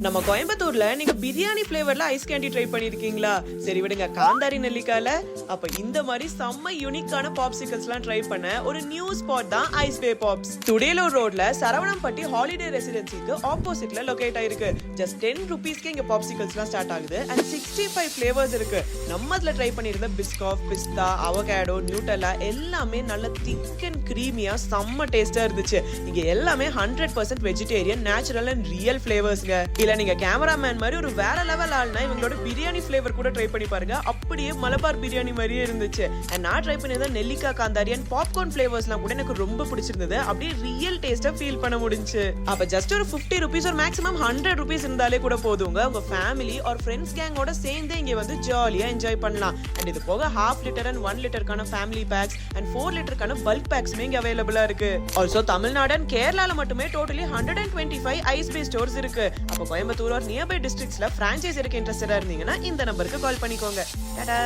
நம்ம கோயம்புத்தூர்ல நீங்க பிரியாணி ஃபிளேவர்ல ஐஸ் கேண்டி ட்ரை பண்ணிருக்கீங்களா? சரி விடுங்க, காந்தாரி நெல்லிக்கால அப்ப இந்த மாதிரி செம்ம யூனிக்கான பாப்சிக்கல்ஸ்லாம் ட்ரை பண்ண ஒரு நியூ ஸ்பாட் தான் ஐஸ் பே பாப்ஸ். துடியலூர் ரோட்ல சரவணம்பட்டி ஹாலிடே ரெசிடென்சிக்கு ஆப்போசிட்ல லொகேட் ஆயிருக்கு. ஜஸ்ட் 10 ரூபீஸ்க்கு இங்க பாப்சிக்கல்ஸ்லாம் ஸ்டார்ட் ஆகுது அண்ட் 65 ஃபிளேவர்ஸ் இருக்கு. நம்ம அதுல ட்ரை பண்ணிருந்த பிஸ்காஃப், பிஸ்தா, அவகேடோ, நியூட்டெல்லா எல்லாமே நல்ல திக் அண்ட் கிரீமியா செம்ம டேஸ்டா இருந்துச்சு. இங்க எல்லாமே 100% வெஜிடேரியன், நேச்சுரல் அண்ட் ரியல் ஃபிளேவர்ஸ்ங்க. இல்ல நீங்க கேமராமேன் மாதிரி ஒரு வேற லெவல் ஆள்னா இவங்களோட பிரியாணி ஃபிளேவர் கூட ட்ரை பண்ணி பாருங்க. அப்படியே மலபார் பிரியாணி மாதிரியே இருந்துச்சு. அண்ட் நான் ட்ரை பண்ணிருந்த நெல்லிக்காய் காந்தாரி அண்ட் பாப்கார்ன் ஃபிளேவர்ஸ்லாம் கூட எனக்கு ரொம்ப பிடிச்சிருந்தது. அப்படியே ரியல் டேஸ்டா ஃபீல் பண்ண முடிஞ்சுச்சு. அப்ப ஜஸ்ட் ஒரு 50 ரூபீஸ் ஒரு மேக்ஸிமம் 100 ரூபீஸ் இருந்தாலே கூட போதுங்க. உங்க ஃபேமிலி ஆர் ஃப்ரெண்ட்ஸ் கேங்கோட சேர்ந்து இங்க வந்து ஜாலியா என்ஜாய் பண்ணலாம். அண்ட் இது போக 1/2 லிட்டர் அண்ட் 1 லிட்டருக்கான ஃபேமிலி பேக்ஸ் அண்ட் 4 லிட்டருக்கான பல்க் பேக்ஸ்மே இங்க அவைலபிளா இருக்கு. ஆல்சோ தமிழ்நாடு அண்ட் கேரளால மட்டுமே டோட்டலி 125 ஐஸ் பே ஸ்டோர்ஸ் இருக்கு. அப்ப கோயம்புத்தூர் ஆர் நியர்பை டிஸ்ட்ரிக்ட்ஸ்ல பிரான்சைஸ் இருக்க இன்ட்ரெஸ்டடா இருந்தீங்கன்னா இந்த நம்பருக்கு கால் பண்ணிக்கோங்க. டாடா.